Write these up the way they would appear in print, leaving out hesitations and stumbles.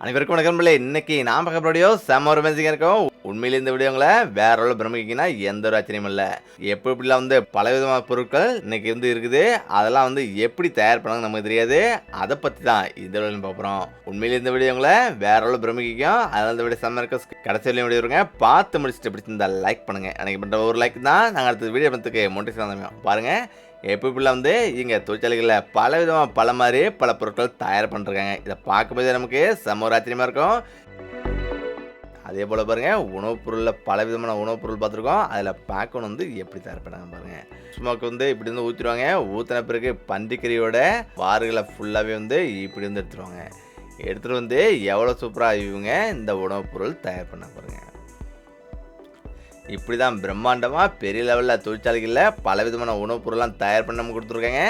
அனைவருக்கும் வணக்கம் பிள்ளை. இன்னைக்கு நான் பார்க்க வீடியோ செம்ம ஒரு மேசிக்காக இருக்கும். உண்மையிலே இந்த வீடியோங்களை வேற ஒரு பிரமிக்கிங்கன்னா எந்த ஒரு ஆச்சரியம் இல்லை. எப்படிலாம் பலவிதமான பொருட்கள் இன்னைக்கு இருக்குது, அதெல்லாம் எப்படி தயார் பண்ணாங்க நமக்கு தெரியாது. அதை பற்றி தான் இந்த வீடியோ பார்க்குறோம். உண்மையிலே இந்த வீடியோங்களை வேற ஒரு பிரமிக்கும். அதனால இந்த வீடியோ செம்ம இருக்க கடைசி வரையும் வீடியோ இருங்க. பார்த்து முடிச்சுட்டு பிடிச்சிருந்தா லைக் பண்ணுங்க. எனக்கு பண்ணுற ஒரு லைக் தான் நாங்கள் அடுத்த வீடியோ பண்ணுறதுக்கு மோட்டிவேஷன் பாருங்க. எப்படிலாம் இங்கே தொழிற்சாலைகளில் பல விதமாக பல பொருட்கள் தயார் பண்ணிருக்காங்க. இதை பார்க்கும்போது நமக்கு செம்ம ஒரு ஆச்சரியமாக இருக்கும். அதே போல் பாருங்கள், உணவுப் பொருளில் பல விதமான உணவுப் பொருள் பார்த்துருக்கோம். அதில் பேக்கன் எப்படி தயார் பண்ணாங்க பாருங்கள். சும்மாக்கு இப்படி ஊற்றிடுவாங்க. ஊற்றின பிறகு பன்றிக்கறியோட வாறுகளை ஃபுல்லாகவே இப்படி எடுத்துருவாங்க. எடுத்துகிட்டு எவ்வளோ சூப்பராக இவங்க இந்த உணவுப் பொருள் தயார் பண்ண பாருங்கள். இப்படி தான் பிரம்மாண்டமாக பெரிய லெவலில் தொழிற்சாலைகளில் பல விதமான உணவுப் பொருள்லாம் தயார் பண்ண நம்ம கொடுத்துருக்காங்க.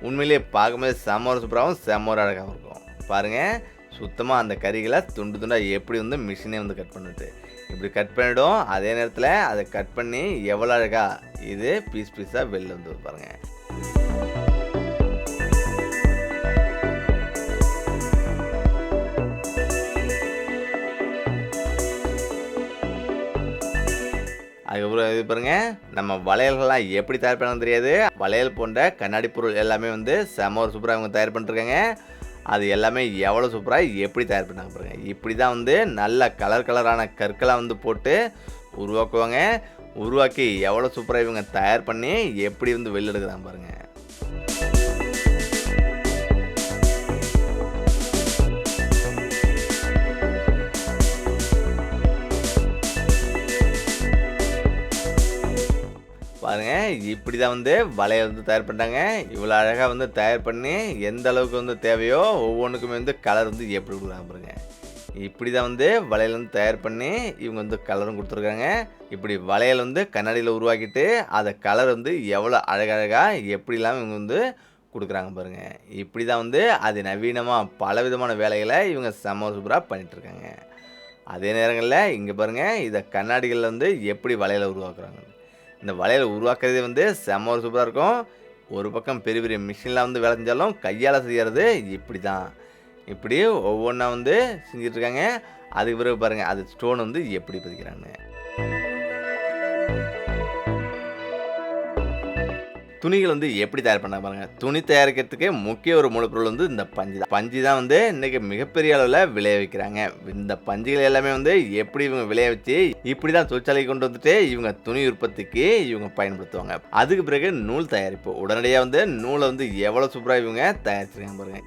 உண்மையிலேயே பார்க்கும்போது செம்ம ஒரு சூப்பராகவும் செம்ம ஒரு அழகாகவும் இருக்கும். பாருங்கள், சுத்தமாக அந்த கறிகளை துண்டு துண்டாக எப்படி மிஷினே கட் பண்ணுது. இப்படி கட் பண்ணிவிடும். அதே நேரத்தில் அதை கட் பண்ணி எவ்வளோ அழகாக இது பீஸ் பீஸாக வெளில பாருங்கள். அதுக்கப்புறம் இது பாருங்கள், நம்ம வளையல்கள்லாம் எப்படி தயார் பண்ண தெரியாது. வளையல் போன்ற கண்ணாடி பொருள் எல்லாமே செம்ம ஒரு சூப்பராக அவங்க தயார் பண்ணிருக்காங்க. அது எல்லாமே எவ்வளோ சூப்பராக எப்படி தயார் பண்ணாங்க பாருங்கள். இப்படி தான் நல்ல கலரான கற்களாக போட்டு உருவாக்குவாங்க. உருவாக்கி எவ்வளோ சூப்பராக இவங்க தயார் பண்ணி எப்படி வெளில எடுக்கிறாங்க பாருங்கள். பாருங்க, இப்படி தான் வலையை தயார் பண்ணிட்டாங்க. இவ்வளோ அழகாக தயார் பண்ணி எந்த அளவுக்கு தேவையோ ஒவ்வொன்றுக்குமே கலர் எப்படி கொடுக்குறாங்க பாருங்க. இப்படி தான் வளையல் தயார் பண்ணி இவங்க கலரும் கொடுத்துருக்காங்க. இப்படி வளையல் கண்ணாடியில் உருவாக்கிட்டு அதை கலர் எவ்வளோ அழகழகாக எப்படிலாம் இவங்க கொடுக்குறாங்க பாருங்கள். இப்படி தான் அது நவீனமாக பல விதமான வேலைகளை இவங்க செம்ம சூப்பராக பண்ணிகிட்ருக்காங்க. அதே நேரங்களில் இங்கே பாருங்கள், இதை கண்ணாடிகளில் எப்படி வளையலை உருவாக்குறாங்க. இந்த வளையல் உருவாக்குறதே செம்ம ஒரு சூப்பராக இருக்கும். ஒரு பக்கம் பெரிய பெரிய மிஷின்லாம் வேலை செஞ்சாலும் கையால் செய்கிறது இப்படி தான். இப்படி ஒவ்வொன்றா செஞ்சிட்ருக்காங்க. அதுக்கு பிறகு பாருங்கள், அது ஸ்டோன் எப்படி பதிக்கிறாங்க. துணிகள் எப்படி தயார் பண்ண பாருங்க. துணி தயாரிக்கிறதுக்கு முக்கிய ஒரு மூலப்பொருள் இந்த பஞ்சு தான். பஞ்சு தான் இன்னைக்கு மிகப்பெரிய அளவில் விளைய வைக்கிறாங்க. இந்த பஞ்சுகள் எல்லாமே எப்படி இவங்க விளைய வச்சு இப்படி தான் தொழிற்சாலைக்கு கொண்டு இவங்க துணி உற்பத்திக்கு இவங்க பயன்படுத்துவாங்க. அதுக்கு பிறகு நூல் தயாரிப்பு. உடனடியாக நூலை எவ்வளோ சூப்பராக இவங்க தயாரிச்சிருக்காங்க பாருங்க.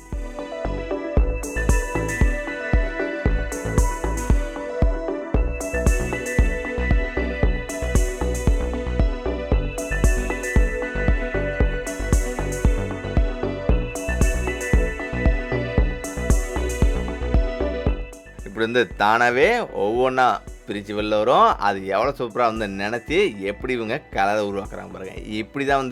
இப்படி தானாகவே ஒவ்வொன்றா பிரித்து வெளில வரும். அது எவ்வளோ சூப்பராக நினச்சி எப்படி இவங்க கலரை உருவாக்குறாங்க பாருங்கள். இப்படி தான்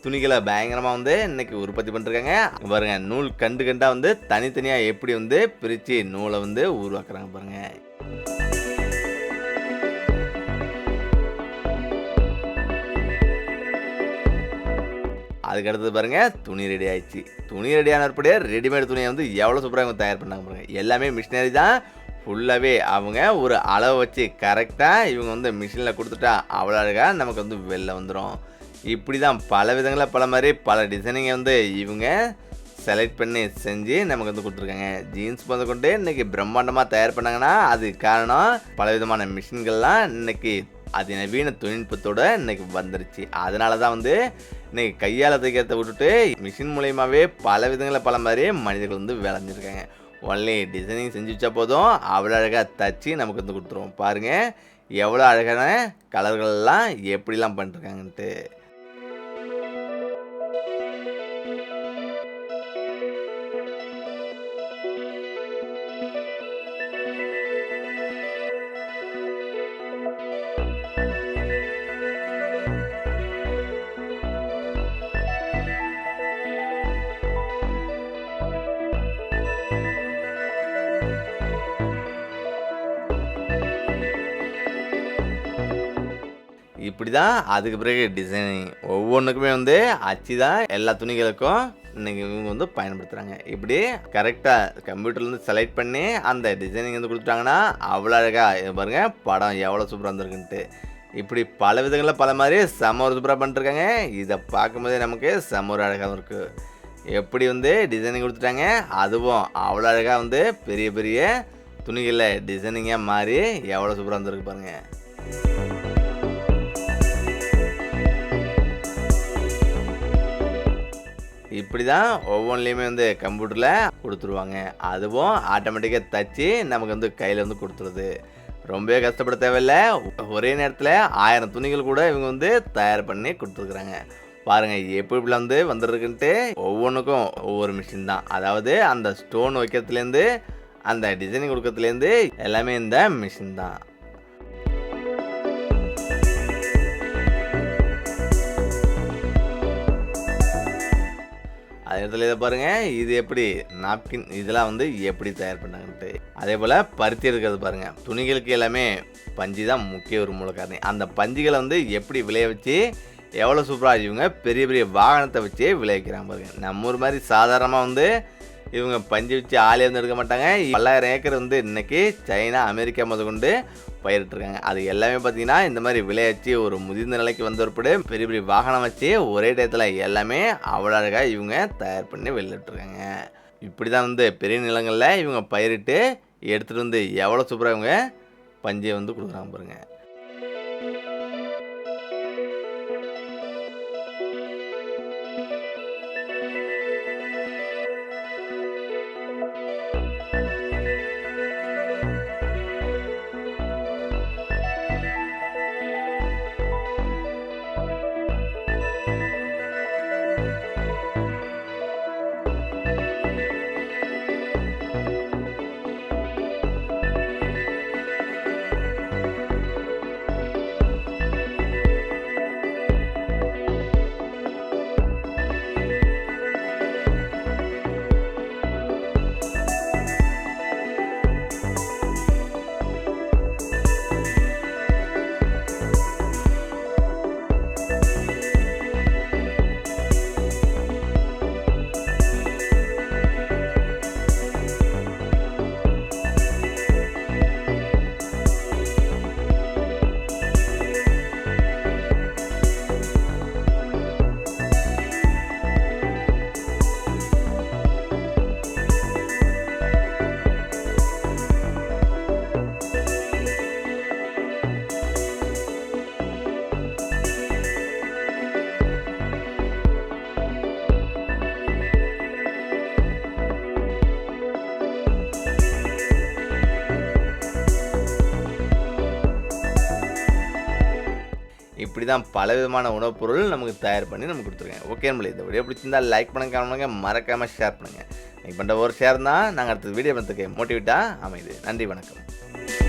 துணிகளை பயங்கரமாக இன்றைக்கி உற்பத்தி பண்ணிருக்காங்க பாருங்கள். நூல் கண்டாக தனித்தனியாக எப்படி பிரித்து நூலை உருவாக்குறாங்க பாருங்கள். அதுக்கடுத்தது பாருங்கள், துணி ரெடி ஆயிடுச்சு. துணி ரெடி ஆனப்படியே ரெடிமேட் துணியை எவ்வளோ சூப்பராக அவங்க தயார் பண்ணாங்க பாருங்கள். எல்லாமே மிஷினரி தான். ஃபுல்லாகவே அவங்க ஒரு அளவு வச்சு கரெக்டாக இவங்க மிஷினில் கொடுத்துட்டா அவ்வளோ அழகாக நமக்கு வெளில வந்துடும். இப்படி தான் பல விதங்களில் பல டிசைனிங்கை இவங்க செலக்ட் பண்ணி செஞ்சு நமக்கு கொடுத்துருக்காங்க. ஜீன்ஸ் கொண்டு இன்றைக்கி பிரம்மாண்டமாக தயார் பண்ணாங்கன்னா அது காரணம் பல விதமான மிஷின்கள்லாம் இன்றைக்கி அதிநவீன தொழில்நுட்பத்தோடு இன்றைக்கி வந்துருச்சு. அதனால தான் இன்றைக்கி கையால் தைக்கிறத விட்டுட்டு மிஷின் மூலயமாவே பல விதங்களில் மனிதர்கள் விளைஞ்சிருக்காங்க. ஒன்லி டிசைனிங் செஞ்சு வச்சா போதும், அவ்வளோ அழகாக தச்சு நமக்கு கொடுத்துருவோம். பாருங்கள், எவ்வளோ அழகான கலர்கள்லாம் எப்படிலாம் பண்ணிருக்காங்கன்ட்டு. இப்படி தான் அதுக்கு பிறகு டிசைனிங் ஒவ்வொன்றுக்குமே அச்சு தான் எல்லா துணிகளுக்கும் இன்னைக்கு இவங்க வந்து பயன்படுத்துகிறாங்க. இப்படி கரெக்டாக கம்ப்யூட்டர்லேருந்து செலக்ட் பண்ணி அந்த டிசைனிங் வந்து கொடுத்துட்டாங்கன்னா அவ்வளோ அழகாக பாருங்கள் படம் எவ்வளோ சூப்பராக வந்திருக்குன்ட்டு. இப்படி பல விதங்களில் பல மாதிரி செம்ம ஒரு சூப்பராக பண்ணிட்டுருக்காங்க. இதை பார்க்கும்போதே நமக்கு செம்ம ஒரு அழகாகவும் இருக்குது. எப்படி வந்து டிசைனிங் கொடுத்துட்டாங்க, அதுவும் அவ்வளோ அழகாக வந்து பெரிய பெரிய துணிகளில் டிசைனிங்காக மாறி எவ்வளோ சூப்பராக வந்துருக்கு பாருங்கள். இப்படி தான் ஒவ்வொன்றிலையுமே வந்து கம்ப்யூட்டரில் கொடுத்துருவாங்க. அதுவும் ஆட்டோமேட்டிக்காக தச்சு நமக்கு வந்து கையில் வந்து கொடுத்துருது. ரொம்பவே கஷ்டப்பட தேவையில்ல. ஒரே நேரத்தில் 1000 துணிகள் கூட இவங்க வந்து தயார் பண்ணி கொடுத்துருக்குறாங்க. பாருங்கள் எப்படி இப்படிலாம் வந்து வந்துருக்குன்ட்டு. ஒவ்வொன்றுக்கும் ஒவ்வொரு மிஷின் தான். அதாவது அந்த ஸ்டோன் வைக்கிறதுலேருந்து அந்த டிசைனிங் கொடுக்கறதுலேருந்து எல்லாமே இந்த மிஷின் தான். அதே இடத்துல இதை பாருங்கள், இது எப்படி நாப்கின் இதெல்லாம் வந்து எப்படி தயார் பண்ணாங்கன்ட்டு. அதே போல் பருத்தி எடுக்கிறது பாருங்கள். துணிகளுக்கு எல்லாமே பஞ்சு தான் முக்கிய ஒரு மூல காரணம். அந்த பஞ்சுகளை வந்து எப்படி விளைய வச்சு எவ்வளோ சூப்பராக இவங்க பெரிய பெரிய வாகனத்தை வச்சு விளைவிக்கிறாங்க பாருங்கள். நம்ம ஒரு மாதிரி சாதாரணமாக வந்து இவங்க பஞ்சு வச்சு ஆளே வந்து எடுக்க மாட்டாங்க. 1000 ஏக்கர் வந்து இன்றைக்கி சைனா அமெரிக்கா முதற்கொண்டு பயிரிட்டுருக்காங்க. அது எல்லாமே பார்த்திங்கன்னா இந்த மாதிரி விளையாச்சு ஒரு முதிர்ந்த நிலைக்கு வந்த ஒருபடி பெரிய பெரிய வாகனம் வச்சு ஒரே டயத்தில் எல்லாமே அவ்வளோ அழகாக இவங்க தயார் பண்ணி வெளியிட்ருக்காங்க. இப்படி தான் வந்து பெரிய நிலங்களில் இவங்க பயிரிட்டு எடுத்துகிட்டு வந்து எவ்வளோ சூப்பராக இவங்க பஞ்சை வந்து கொடுக்குறாங்க பாருங்கள். இப்படி தான் பல விதமான உணவுப் பொருள் நமக்கு தயார் பண்ணி நமக்கு கொடுத்துருக்கேன். ஓகே நம்மளே இந்த வீடியோ பிடிச்சிருந்தா லைக் பண்ணுங்க, கமெண்ட் பண்ணுங்க, மறக்காமல் ஷேர் பண்ணுங்கள். நீங்கள் பண்ணுற ஒரு ஷேர் தான் நாங்கள் அடுத்த வீடியோ பண்ணுறதுக்கு மோட்டிவேட்டாக அமையுது. நன்றி, வணக்கம்.